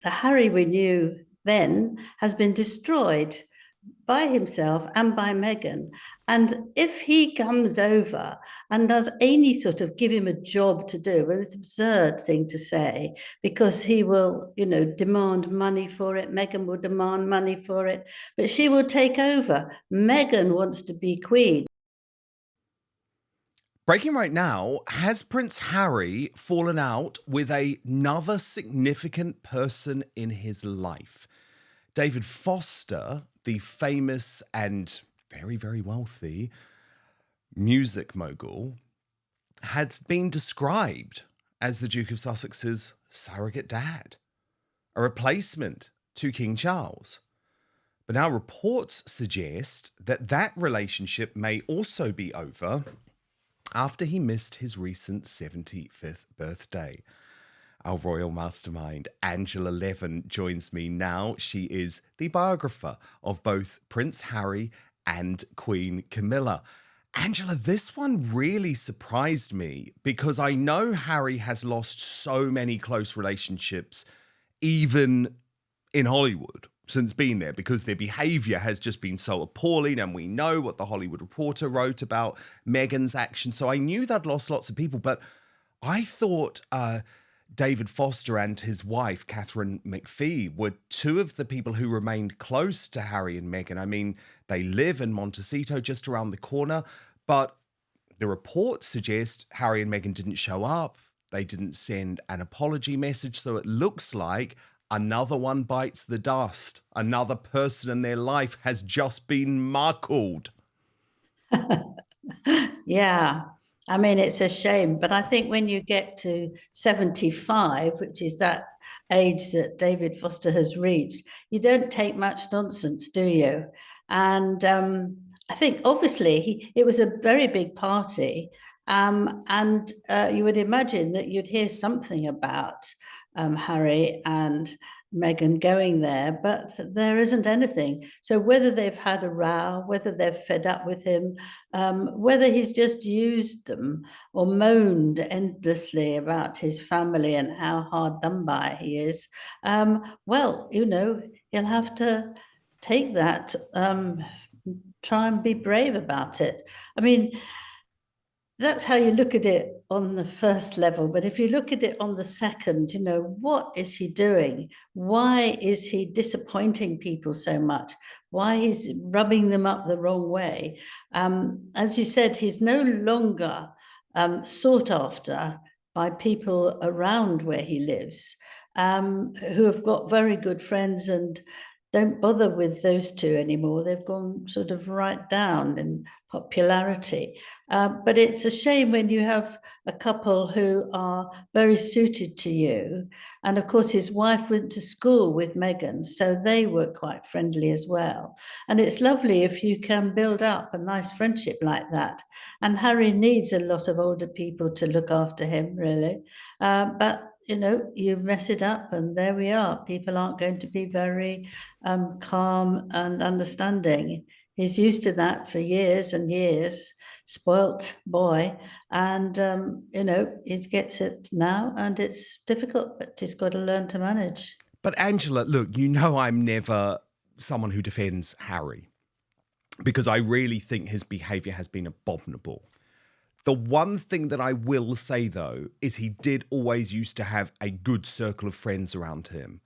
the Harry we knew then has been destroyed by himself and by Meghan. And if he comes over and does any sort of give him a job to do, well, it's an absurd thing to say because he will, demand money for it. Meghan will demand money for it, but she will take over. Meghan wants to be queen. Breaking right now, has Prince Harry fallen out with another significant person in his life? David Foster, the famous and very, very wealthy music mogul, had been described as the Duke of Sussex's surrogate dad, a replacement to King Charles. But now reports suggest that that relationship may also be over after he missed his recent 75th birthday. Our Royal Mastermind Angela Levin joins me now. She is the biographer of both Prince Harry and Queen Camilla. Angela, this one really surprised me because I know Harry has lost so many close relationships, even in Hollywood, since being there, because their behaviour has just been so appalling, and we know what the Hollywood Reporter wrote about Meghan's actions. So I knew they'd lost lots of people, but I thought David Foster and his wife, Catherine McPhee, were two of the people who remained close to Harry and Meghan. I mean, they live in Montecito, just around the corner, but the reports suggest Harry and Meghan didn't show up. They didn't send an apology message, so it looks like another one bites the dust. Another person in their life has just been markled. Yeah. I mean, it's a shame, but I think when you get to 75, which is that age that David Foster has reached, you don't take much nonsense, do you? And I think obviously it was a very big party. And you would imagine that you'd hear something about Harry and Meghan going there, but there isn't anything. So whether they've had a row, whether they're fed up with him, whether he's just used them or moaned endlessly about his family and how hard done by he is, well, he'll have to take that, try and be brave about it. I mean, that's how you look at it on the first level. But if you look at it on the second, what is he doing? Why is he disappointing people so much? Why is rubbing them up the wrong way? As you said, he's no longer sought after by people around where he lives, who have got very good friends and don't bother with those two anymore. They've gone sort of right down in popularity. But it's a shame when you have a couple who are very suited to you. And of course, his wife went to school with Meghan, so they were quite friendly as well. And it's lovely if you can build up a nice friendship like that. And Harry needs a lot of older people to look after him, really. But you mess it up, and there we are. People aren't going to be very calm and understanding. He's used to that for years and years, spoilt boy, and he gets it now, and it's difficult, but he's got to learn to manage. But Angela, look, I'm never someone who defends Harry because I really think his behaviour has been abominable. The one thing that I will say, though, is he did always used to have a good circle of friends around him.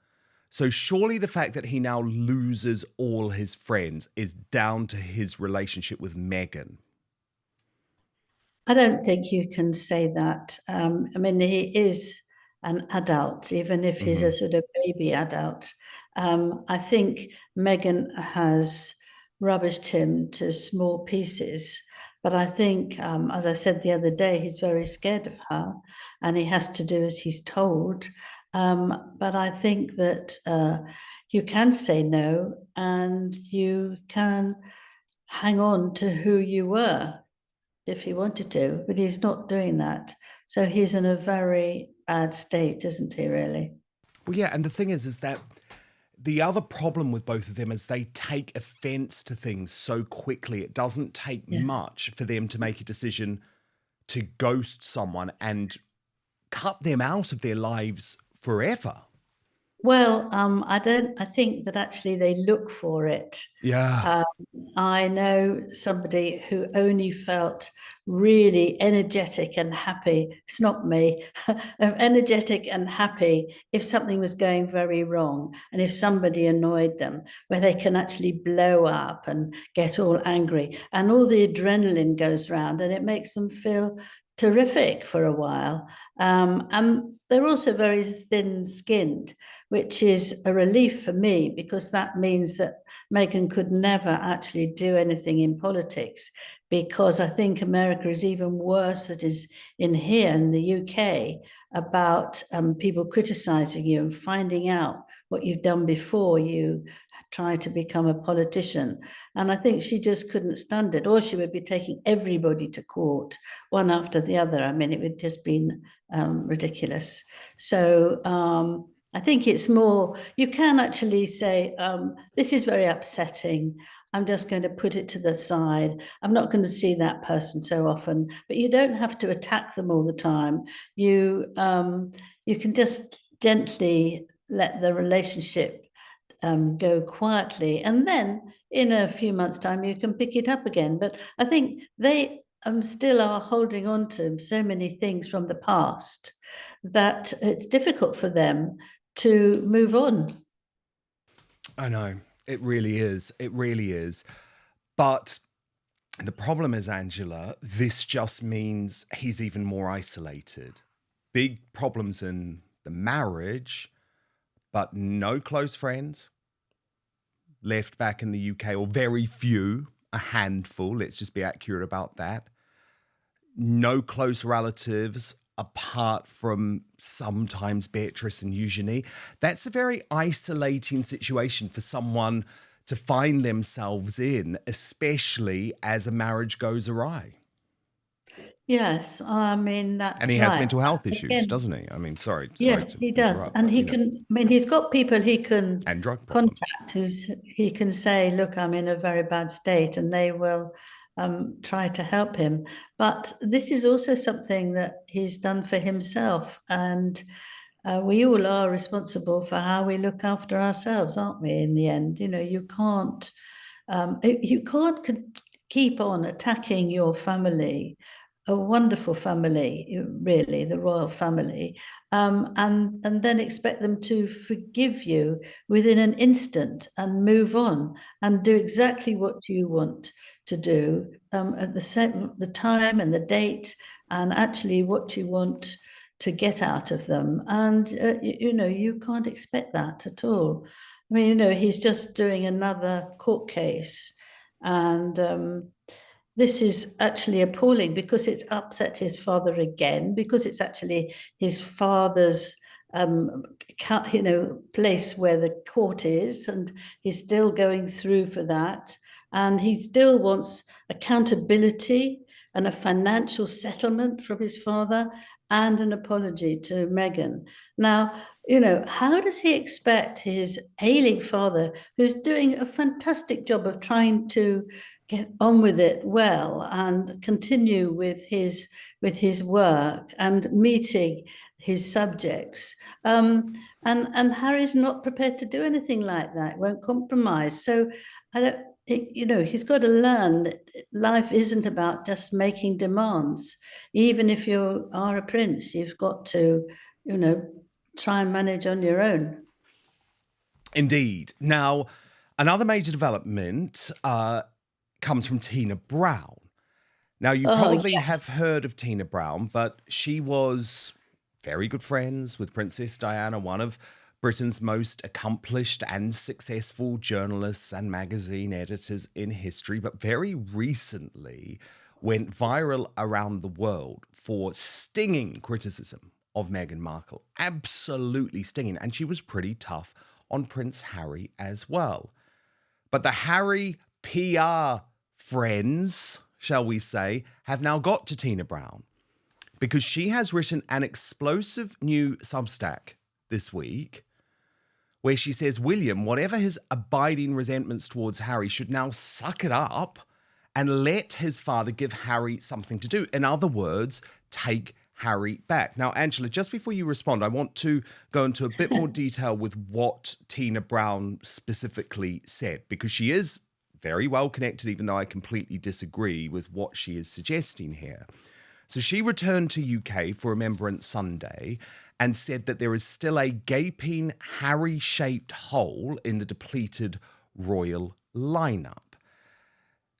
So surely the fact that he now loses all his friends is down to his relationship with Meghan. I don't think you can say that. I mean, he is an adult, even if he's a sort of baby adult. I think Meghan has rubbished him to small pieces. But I think, as I said the other day, he's very scared of her and he has to do as he's told. But I think that you can say no and you can hang on to who you were if he wanted to, but he's not doing that. So he's in a very bad state, isn't he, really? Well, yeah, and the thing is that the other problem with both of them is they take offense to things so quickly. It doesn't take much for them to make a decision to ghost someone and cut them out of their lives forever. Well, I don't. I think that actually they look for it. Yeah. Um, I know somebody who only felt really energetic and happy. It's not me. Energetic and happy if something was going very wrong and if somebody annoyed them, where they can actually blow up and get all angry, and all the adrenaline goes round, and it makes them feel terrific for a while. And they're also very thin-skinned, which is a relief for me, because that means that Meghan could never actually do anything in politics, because I think America is even worse than it is in here in the UK about people criticizing you and finding out what you've done before you try to become a politician. And I think she just couldn't stand it, or she would be taking everybody to court, one after the other. I mean, it would just been ridiculous. So I think it's more, you can actually say, this is very upsetting. I'm just going to put it to the side. I'm not going to see that person so often, but you don't have to attack them all the time. You can just gently let the relationship go quietly, and then in a few months' time you can pick it up again. But I think they still are holding on to so many things from the past that it's difficult for them to move on. I know. It really is. It really is. But the problem is, Angela, this just means he's even more isolated. Big problems in the marriage, but no close friends left back in the UK, or very few, a handful. Let's just be accurate about that. No close relatives apart from sometimes Beatrice and Eugenie. That's a very isolating situation for someone to find themselves in, especially as a marriage goes awry. Yes, I mean, And that's he has right. mental health issues, Again, doesn't he? I mean, sorry yes, to he does. interrupt, And but he can, I mean, he's got people he can and drug problems. contact, who's he can say, look, I'm in a very bad state, and they will try to help him. But this is also something that he's done for himself. And we all are responsible for how we look after ourselves, aren't we, in the end? You know, you can't keep on attacking your family, a wonderful family, really, the royal family, and then expect them to forgive you within an instant and move on and do exactly what you want to do at the time and the date, and actually what you want to get out of them. And you can't expect that at all. I mean, he's just doing another court case, and this is actually appalling, because it's upset his father again, because it's actually his father's place where the court is, and he's still going through for that, and he still wants accountability and a financial settlement from his father and an apology to Meghan. Now, how does he expect his ailing father, who's doing a fantastic job of trying to get on with it well and continue with his work and meeting his subjects, and Harry's not prepared to do anything like that, won't compromise. So I don't, he's got to learn that life isn't about just making demands. Even if you are a prince, you've got to, try and manage on your own. Indeed. Now, another major development comes from Tina Brown. Now, you Oh, probably have yes. heard of Tina Brown, but she was very good friends with Princess Diana, one of Britain's most accomplished and successful journalists and magazine editors in history, but very recently went viral around the world for stinging criticism of Meghan Markle. Absolutely stinging. And she was pretty tough on Prince Harry as well. But the Harry PR friends, shall we say, have now got to Tina Brown, because she has written an explosive new Substack this week where she says William, whatever his abiding resentments towards Harry, should now suck it up and let his father give Harry something to do. In other words, take Harry back. Now, Angela, just before you respond, I want to go into a bit more detail with what Tina Brown specifically said, because she is very well connected, even though I completely disagree with what she is suggesting here. So she returned to UK for Remembrance Sunday and said that there is still a gaping Harry-shaped hole in the depleted royal lineup.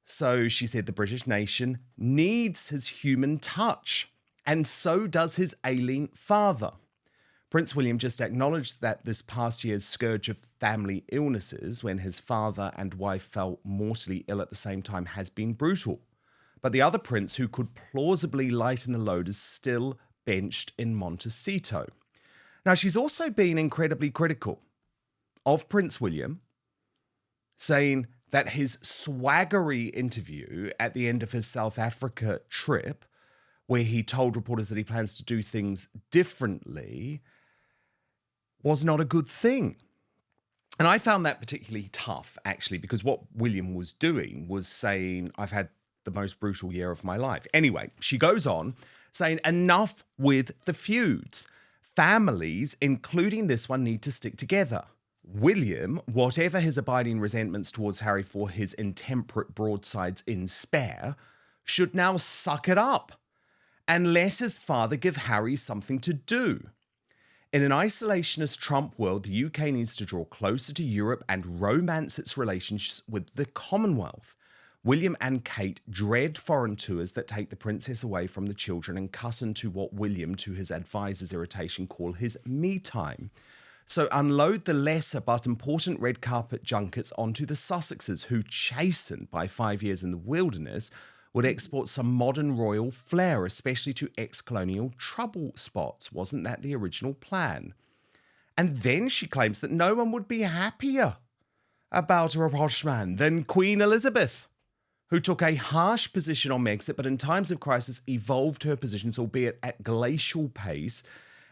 So she said the British nation needs his human touch, and so does his ailing father. Prince William just acknowledged that this past year's scourge of family illnesses, when his father and wife fell mortally ill at the same time, has been brutal. But the other prince who could plausibly lighten the load is still benched in Montecito. Now, she's also been incredibly critical of Prince William, saying that his swaggery interview at the end of his South Africa trip, where he told reporters that he plans to do things differently, was not a good thing. And I found that particularly tough, actually, because what William was doing was saying, I've had the most brutal year of my life. Anyway, she goes on saying, enough with the feuds. Families, including this one, need to stick together. William, whatever his abiding resentments towards Harry for his intemperate broadsides in Spare, should now suck it up and let his father give Harry something to do. In an isolationist Trump world, the UK needs to draw closer to Europe and romance its relations with the Commonwealth. William and Kate dread foreign tours that take the princess away from the children and cut into what William, to his advisor's irritation, call his me time. So unload the lesser but important red carpet junkets onto the Sussexes, who, chastened by 5 years in the wilderness, would export some modern royal flair, especially to ex-colonial trouble spots. Wasn't that the original plan? And then she claims that no one would be happier about a rapprochement than Queen Elizabeth, who took a harsh position on Megxit, but in times of crisis evolved her positions, albeit at glacial pace,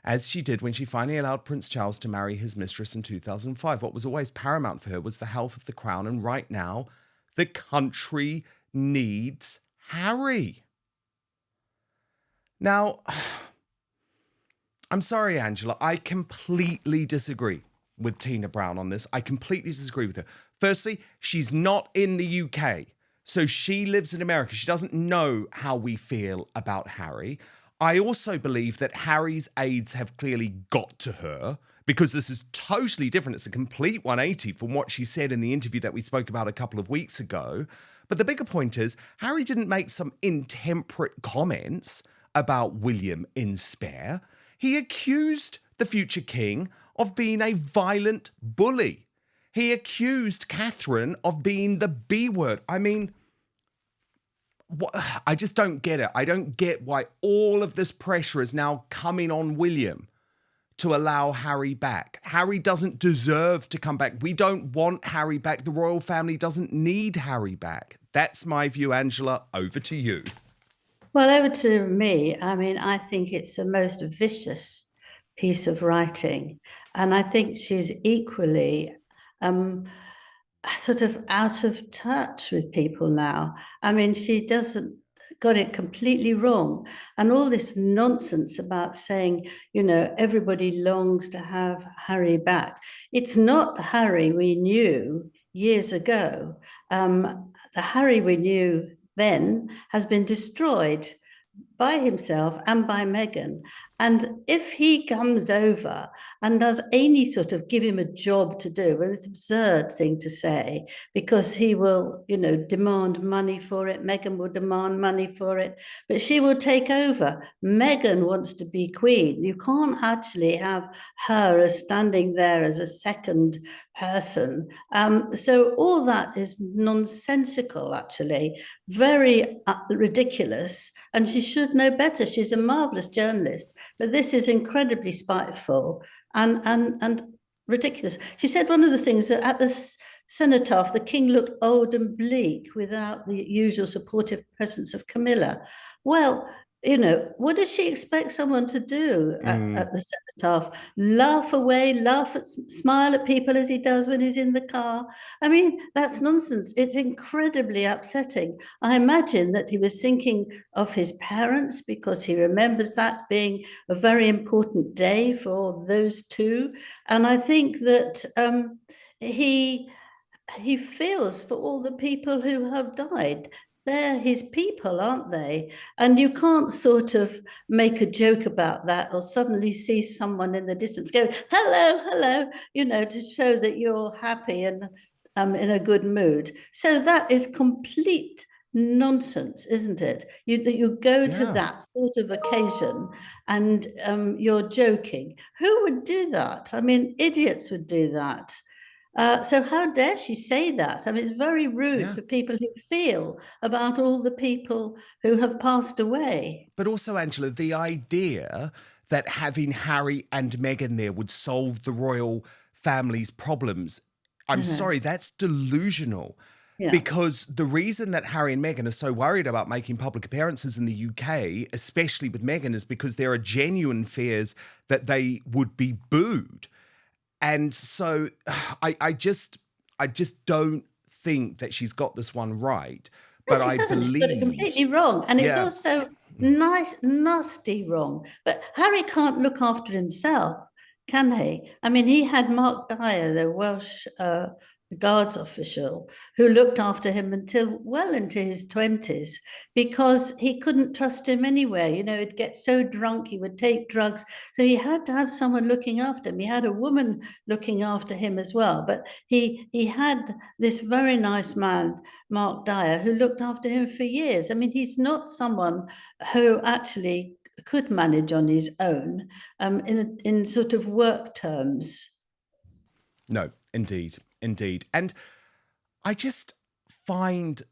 as she did when she finally allowed Prince Charles to marry his mistress in 2005. What was always paramount for her was the health of the crown, and right now, the country needs Harry. Now, I'm sorry, Angela, I completely disagree with Tina Brown on this. I completely disagree with her. Firstly, she's not in the UK, so she lives in America. She doesn't know how we feel about Harry. I also believe that Harry's aides have clearly got to her, because this is totally different. It's a complete 180 from what she said in the interview that we spoke about a couple of weeks ago. But the bigger point is, Harry didn't make some intemperate comments about William in Spare. He accused the future king of being a violent bully. He accused Catherine of being the B word. I mean, I just don't get it. I don't get why all of this pressure is now coming on William to allow Harry back. Harry doesn't deserve to come back. We don't want Harry back. The royal family doesn't need Harry back. That's my view, Angela. Over to you. Well, over to me. I mean, I think it's the most vicious piece of writing. And I think she's equally sort of out of touch with people now. I mean, she doesn't got it completely wrong. And all this nonsense about saying, you know, everybody longs to have Harry back. It's not the Harry we knew years ago. The Harry we knew then has been destroyed by himself and by Meghan. And if he comes over and does any sort of give him a job to do, well, it's an absurd thing to say, because he will, you know, demand money for it. Meghan will demand money for it, but she will take over. Meghan wants to be queen. You can't actually have her as standing there as a second person. So all that is nonsensical, actually, very ridiculous, and she should know better. She's a marvelous journalist, but this is incredibly spiteful and ridiculous. She said one of the things that at the cenotaph, the king looked old and bleak without the usual supportive presence of Camilla. Well, what does she expect someone to do Mm, at the cenotaph? Laugh away, smile at people as he does when he's in the car. I mean, that's nonsense. It's incredibly upsetting. I imagine that he was thinking of his parents because he remembers that being a very important day for those two. And I think that he he feels for all the people who have died. They're his people, aren't they? And you can't sort of make a joke about that or suddenly see someone in the distance go, hello, hello, to show that you're happy and in a good mood. So that is complete nonsense, isn't it? You go to yeah. that sort of occasion and you're joking. Who would do that? I mean, idiots would do that. So how dare she say that? I mean, it's very rude Yeah. for people who feel about all the people who have passed away. But also, Angela, the idea that having Harry and Meghan there would solve the royal family's problems, I'm Uh-huh. sorry, that's delusional. Yeah. Because the reason that Harry and Meghan are so worried about making public appearances in the UK, especially with Meghan, is because there are genuine fears that they would be booed. And so I just don't think that she's got this one right. No, But she I hasn't. She's got it believe, completely wrong. And it's yeah, also nasty wrong. But Harry can't look after himself, can he? I mean, he had Mark Dyer, the Welsh guards official, who looked after him until well into his 20s because he couldn't trust him anywhere. He'd get so drunk, he would take drugs. So he had to have someone looking after him. He had a woman looking after him as well. But he had this very nice man, Mark Dyer, who looked after him for years. I mean, he's not someone who actually could manage on his own in sort of work terms. no, indeed, indeed. And I just find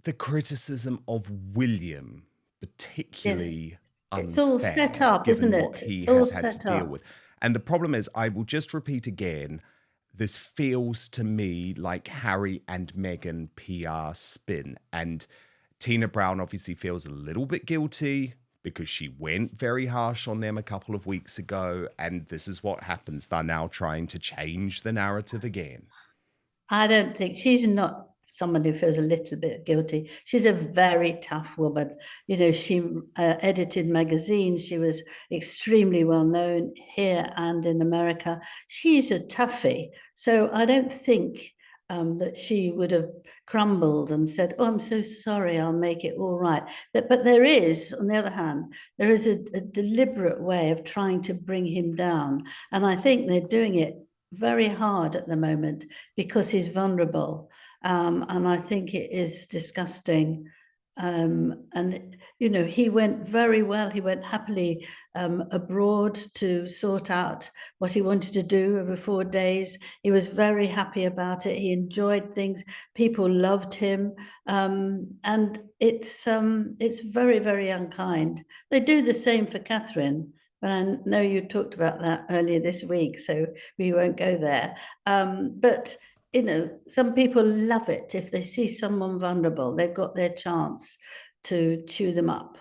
the criticism of William Yes, particularly it's all set unfair, up, isn't given what it? he It's all has had to set deal up. with. And the problem is, I will just repeat again, this feels to me like Harry and Meghan PR spin. And Tina Brown obviously feels a little bit guilty because she went very harsh on them a couple of weeks ago. And this is what happens. They're now trying to change the narrative again. I don't think she's not someone who feels a little bit guilty. She's a very tough woman. She edited magazines. She was extremely well known here and in America. She's a toughie. So I don't think that she would have crumbled and said, "Oh, I'm so sorry. I'll make it all right." But there is, on the other hand, there is a deliberate way of trying to bring him down, and I think they're doing it very hard at the moment because he's vulnerable. And I think it is disgusting. And he went very well. He went happily abroad to sort out what he wanted to do over 4 days. He was very happy about it. He enjoyed things. People loved him, and it's very, very unkind. They do the same for Catherine. But I know you talked about that earlier this week, so we won't go there. But some people love it if they see someone vulnerable. They've got their chance to chew them up.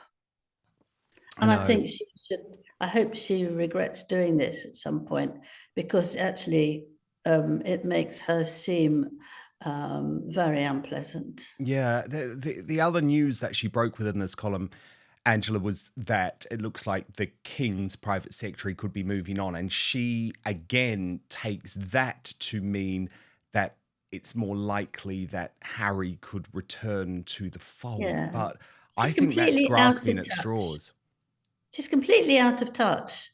I And I know. think she should, I hope she regrets doing this at some point because actually it makes her seem very unpleasant. Yeah, the other news that she broke within this column, Angela, was that it looks like the King's private secretary could be moving on. And she again takes that to mean that it's more likely that Harry could return to the fold. Yeah. But I She's think that's completely out grasping of at touch. straws. She's completely out of touch.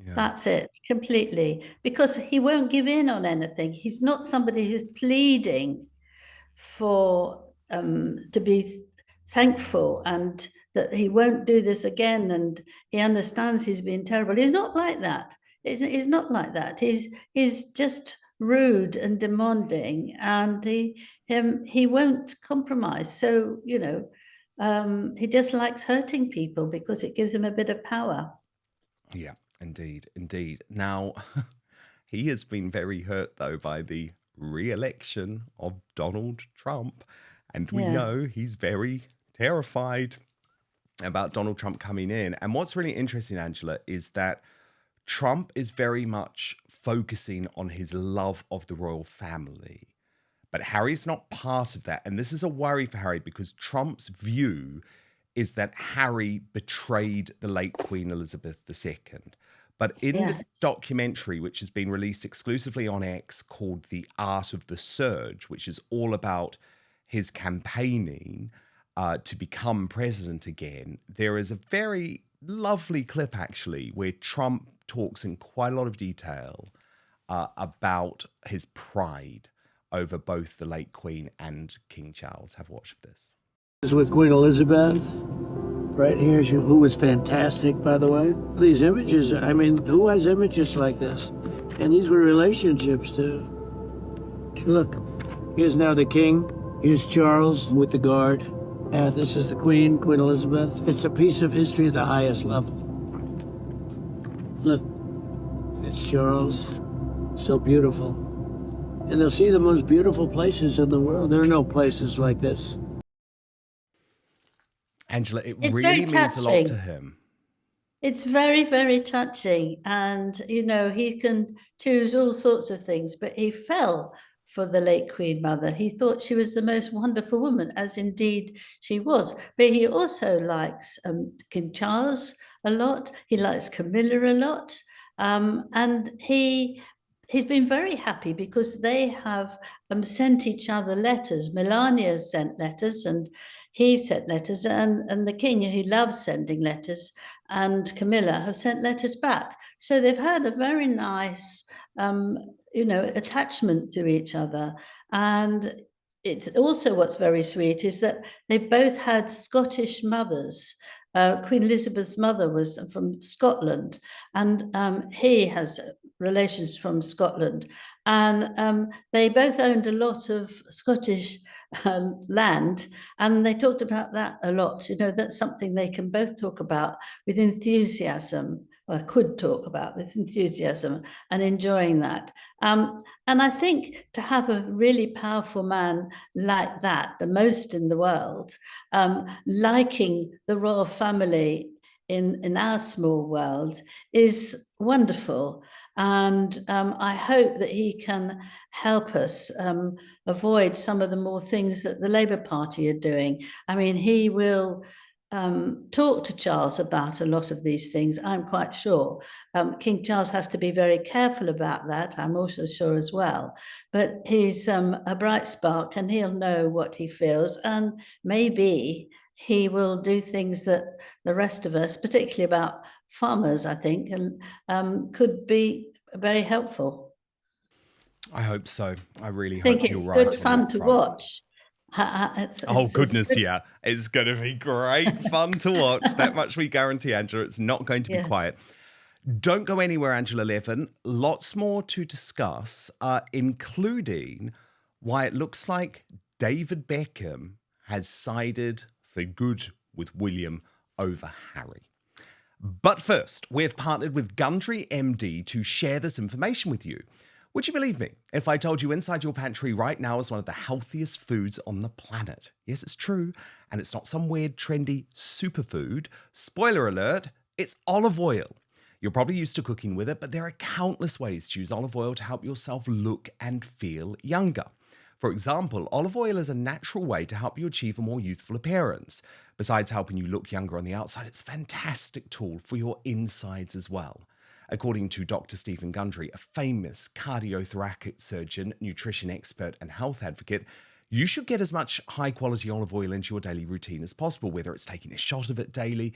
Yeah. That's it, completely. Because he won't give in on anything. He's not somebody who's pleading for to be thankful and that he won't do this again and he understands he's been terrible. He's not like that. He's not like that. He's just rude and demanding, and he won't compromise. So he just likes hurting people because it gives him a bit of power. Yeah, indeed, indeed. Now, he has been very hurt, though, by the re-election of Donald Trump. And we Yeah. know he's very terrified. about Donald Trump coming in. And what's really interesting, Angela, is that Trump is very much focusing on his love of the royal family. But Harry's not part of that. And this is a worry for Harry because Trump's view is that Harry betrayed the late Queen Elizabeth II. But in the Yes. documentary, which has been released exclusively on X called The Art of the Surge, which is all about his campaigning to become president again, there is a very lovely clip, actually, where Trump talks in quite a lot of detail about his pride over both the late Queen and King Charles. Have a watch of this. This is with Queen Elizabeth. Right here, who was fantastic, by the way. These images, I mean, who has images like this? And these were relationships, too. Look, here's now the king. Here's Charles with the guard. And this is the Queen, Queen Elizabeth. It's a piece of history at the highest level. Look, it's Charles. So beautiful. And they'll see the most beautiful places in the world. There are no places like this. Angela, it It's really very means a lot touching. to him. It's very, very touching. And, you know, he can choose all sorts of things, but he fell for the late Queen Mother. He thought she was the most wonderful woman, as indeed she was. But he also likes King Charles a lot. He likes Camilla a lot. And he's been very happy because they have sent each other letters. Melania sent letters and he sent letters, and the king, who loves sending letters, and Camilla have sent letters back. So they've had a very nice, attachment to each other. And it's also what's very sweet is that they both had Scottish mothers. Queen Elizabeth's mother was from Scotland, and he has relations from Scotland. And they both owned a lot of Scottish land, and they talked about that a lot. You know, that's something they can both talk about with enthusiasm, or could talk about with enthusiasm and enjoying that. And I think to have a really powerful man like that, the most in the world, liking the royal family in our small world is wonderful. And I hope that he can help us avoid some of the more things that the Labour Party are doing. I mean, he will talk to Charles about a lot of these things, I'm quite sure. King Charles has to be very careful about that, I'm also sure as well. But he's a bright spark and he'll know what he feels, and maybe he will do things that the rest of us, particularly about farmers, I think, could be very helpful. I hope so. I really I think hope you're it's right. good fun to watch. Oh, goodness, yeah. It's going to be great fun to watch. That much we guarantee, Angela. It's not going to be quiet. Don't go anywhere, Angela Levin. Lots more to discuss, including why it looks like David Beckham has sided for good with William over Harry. But first, we've partnered with Gundry MD to share this information with you. Would you believe me if I told you inside your pantry right now is one of the healthiest foods on the planet? Yes, it's true. And it's not some weird, trendy superfood. Spoiler alert, it's olive oil. You're probably used to cooking with it, but there are countless ways to use olive oil to help yourself look and feel younger. For example, olive oil is a natural way to help you achieve a more youthful appearance. Besides helping you look younger on the outside, it's a fantastic tool for your insides as well. According to Dr. Stephen Gundry, a famous cardiothoracic surgeon, nutrition expert, and health advocate, you should get as much high-quality olive oil into your daily routine as possible, whether it's taking a shot of it daily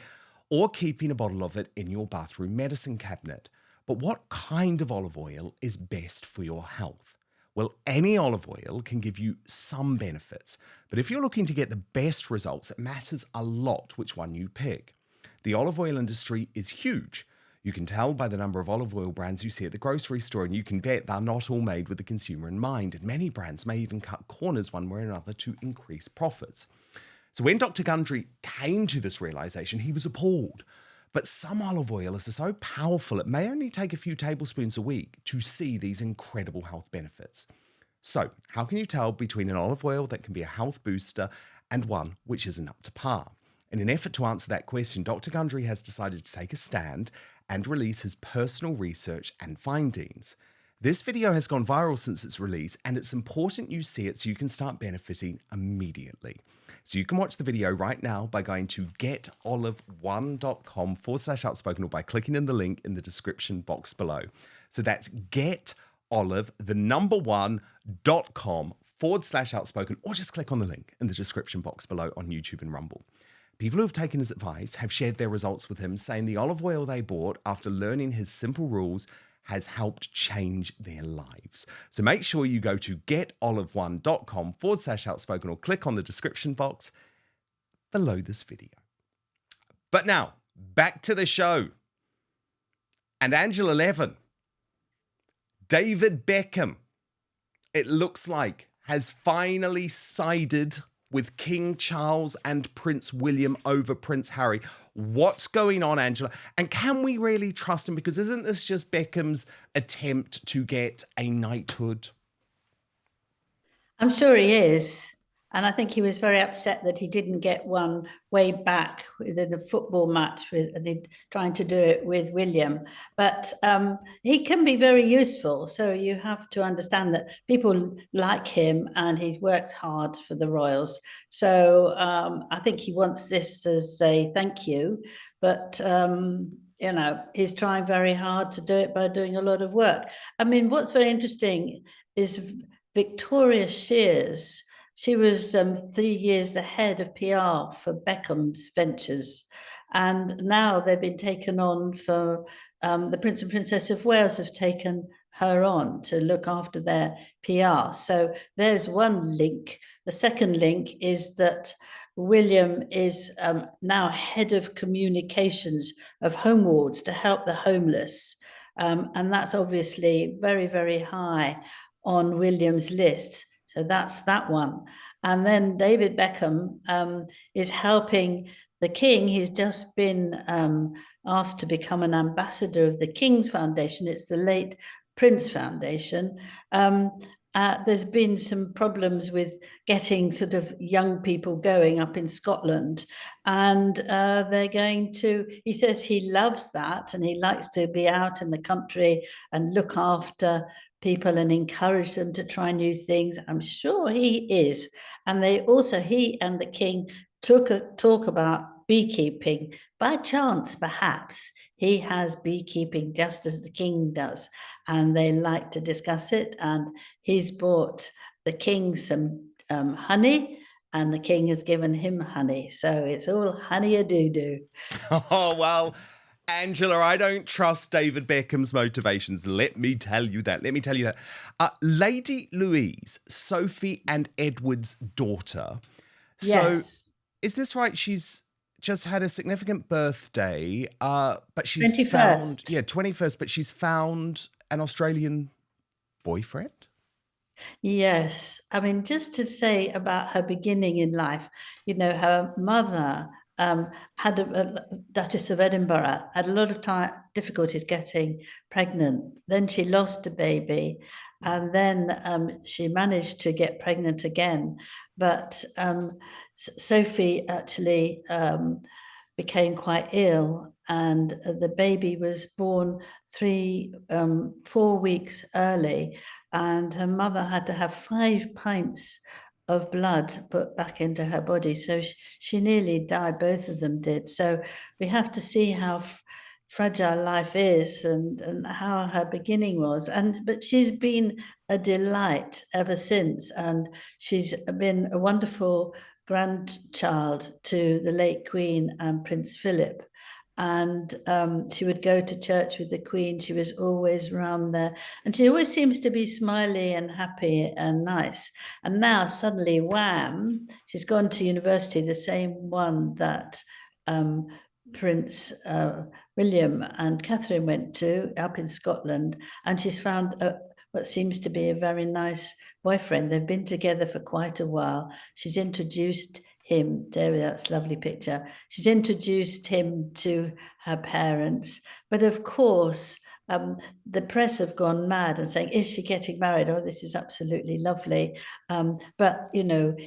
or keeping a bottle of it in your bathroom medicine cabinet. But what kind of olive oil is best for your health? Well, any olive oil can give you some benefits, but if you're looking to get the best results, it matters a lot which one you pick. The olive oil industry is huge. You can tell by the number of olive oil brands you see at the grocery store, and you can bet they're not all made with the consumer in mind, and many brands may even cut corners one way or another to increase profits. So when Dr. Gundry came to this realization, he was appalled. But some olive oil is so powerful, it may only take a few tablespoons a week to see these incredible health benefits. So, how can you tell between an olive oil that can be a health booster and one which isn't up to par? In an effort to answer that question, Dr. Gundry has decided to take a stand and release his personal research and findings. This video has gone viral since its release, and it's important you see it so you can start benefiting immediately. So you can watch the video right now by going to getolive1.com/outspoken or by clicking in the link in the description box below. So that's getolive1.com/outspoken, or just click on the link in the description box below on YouTube and Rumble. People who have taken his advice have shared their results with him, saying the olive oil they bought after learning his simple rules has helped change their lives. So make sure you go to getolive1.com/outspoken or click on the description box below this video. But now, back to the show. And Angela Levin, David Beckham, it looks like, has finally sided with King Charles and Prince William over Prince Harry. What's going on, Angela? And can we really trust him? Because isn't this just Beckham's attempt to get a knighthood? I'm sure he is. And I think he was very upset that he didn't get one way back within a football match and trying to do it with William. But he can be very useful. So you have to understand that people like him and he's worked hard for the royals. So I think he wants this as a thank you. But you know, he's trying very hard to do it by doing a lot of work. I mean, what's very interesting is Victoria Shears. She was 3 years the head of PR for Beckham's ventures. And now they've been taken on for the Prince and Princess of Wales have taken her on to look after their PR. So there's one link. The second link is that William is now head of communications of Home Wards to help the homeless. And that's obviously very, very high on William's list. So that's that one. And then David Beckham is helping the King. He's just been asked to become an ambassador of the King's Foundation. It's the late Prince Foundation. There's been some problems with getting sort of young people going up in Scotland. And they're going to, he says he loves that and he likes to be out in the country and look after people and encourage them to try new things. I'm sure he is. And they also, he and the King took a talk about beekeeping. By chance, perhaps, he has beekeeping just as the King does. And they like to discuss it. And he's bought the King some honey, and the King has given him honey. So it's all honey-a-doo-doo. Oh, well, Angela, I don't trust David Beckham's motivations. Let me tell you that. Lady Louise, Sophie and Edward's daughter. Yes. So is this right? She's just had a significant birthday, but she's 21st. found... Yeah, 21st, but she's found an Australian boyfriend? Yes. I mean, just to say about her beginning in life, you know, her mother had a Duchess of Edinburgh, had a lot of difficulties getting pregnant. Then she lost a baby, and then she managed to get pregnant again. But Sophie actually became quite ill, and the baby was born 4 weeks early, and her mother had to have 5 pints of blood put back into her body. So she nearly died, both of them did. So we have to see how fragile life is and how her beginning was. But she's been a delight ever since. And she's been a wonderful grandchild to the late Queen and Prince Philip. And she would go to church with the Queen. She was always around there. And she always seems to be smiley and happy and nice. And now suddenly, wham, she's gone to university, the same one that Prince William and Catherine went to up in Scotland. And she's found what seems to be a very nice boyfriend. They've been together for quite a while. She's introduced him, there, that's a lovely picture. She's introduced him to her parents. But of course, the press have gone mad and saying, is she getting married? Oh, this is absolutely lovely. But,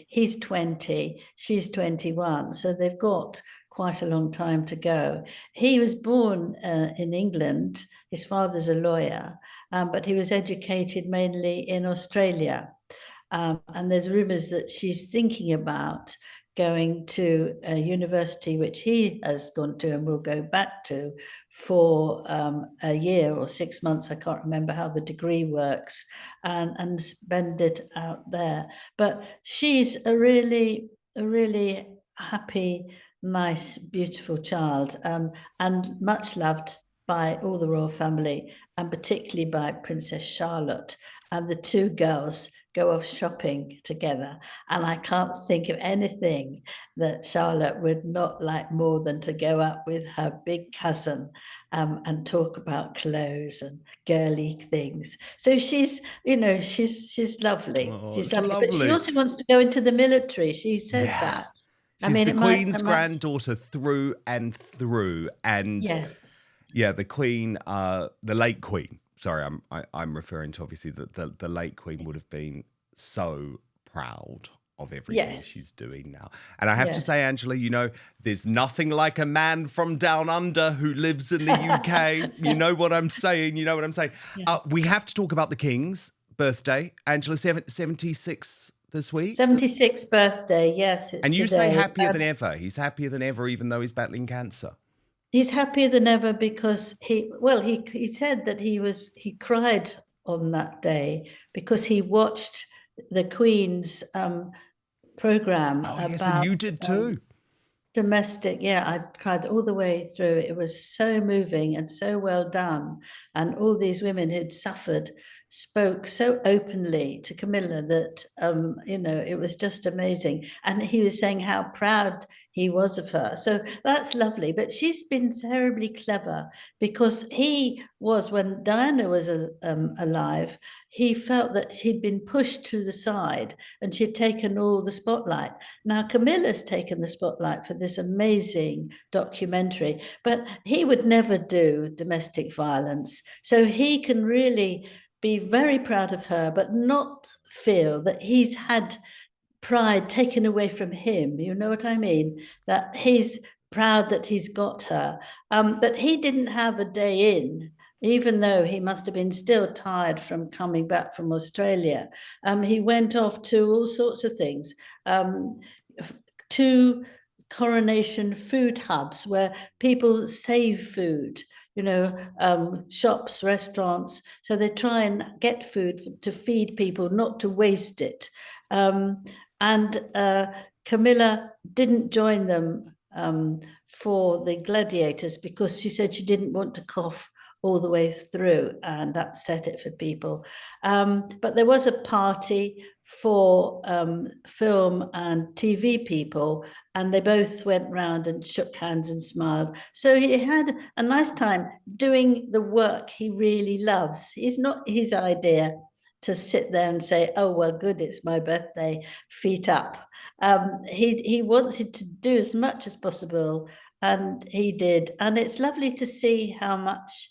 he's 20, she's 21. So they've got quite a long time to go. He was born in England. His father's a lawyer, but he was educated mainly in Australia. And there's rumors that she's thinking about going to a university which he has gone to and will go back to for a year or 6 months. I can't remember how the degree works, and spend it out there. But she's a really happy, nice, beautiful child, and much loved by all the royal family, and particularly by Princess Charlotte. And the two girls go off shopping together. And I can't think of anything that Charlotte would not like more than to go up with her big cousin and talk about clothes and girly things. So she's lovely. Oh, She's it's lovely. But she lovely. also wants to go into the military. She said that. She's the Queen's granddaughter through and through. And the Queen, the late Queen. Sorry, I'm referring to, obviously, that the late Queen would have been so proud of everything she's doing now. And I have to say, Angela, there's nothing like a man from down under who lives in the UK. You know what I'm saying? Yeah. We have to talk about the King's birthday. Angela, 76 this week? 76th birthday, yes. And you say happier than ever. He's happier than ever, even though he's battling cancer. He's happier than ever because he said that he cried on that day because he watched the Queen's program. Oh, yes, and you did too. Domestic, I cried all the way through. It was so moving and so well done. And all these women who'd suffered spoke so openly to Camilla that, it was just amazing. And he was saying how proud he was of her. So that's lovely. But she's been terribly clever because when Diana was alive, he felt that he'd been pushed to the side and she'd taken all the spotlight. Now Camilla's taken the spotlight for this amazing documentary, but he would never do domestic violence. So he can really be very proud of her, but not feel that he's had pride taken away from him. You know what I mean? That he's proud that he's got her. But he didn't have a day in, even though he must have been still tired from coming back from Australia. He went off to all sorts of things, to coronation food hubs where people save food, shops, restaurants. So they try and get food to feed people, not to waste it. And Camilla didn't join them for the gladiators because she said she didn't want to cough all the way through and upset it for people. But there was a party for film and TV people, and they both went round and shook hands and smiled. So he had a nice time doing the work he really loves. It's not his idea to sit there and say, oh, well, good, it's my birthday, feet up. He wanted to do as much as possible, and he did. And it's lovely to see how much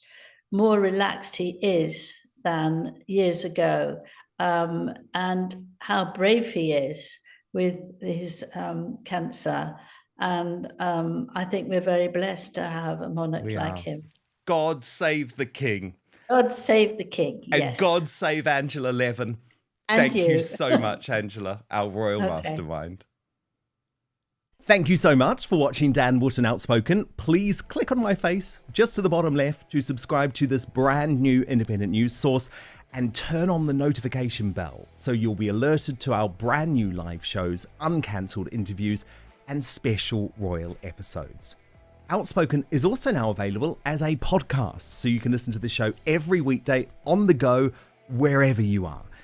more relaxed he is than years ago, and how brave he is with his cancer. And I think we're very blessed to have a monarch like him. God save the King. God save the King, yes. And God save Angela Levin. Thank you so much, Angela, our Royal Mastermind. Thank you so much for watching Dan Wootton Outspoken. Please click on my face just to the bottom left to subscribe to this brand new independent news source and turn on the notification bell so you'll be alerted to our brand new live shows, uncancelled interviews, and special royal episodes. Outspoken is also now available as a podcast, so you can listen to the show every weekday on the go, wherever you are.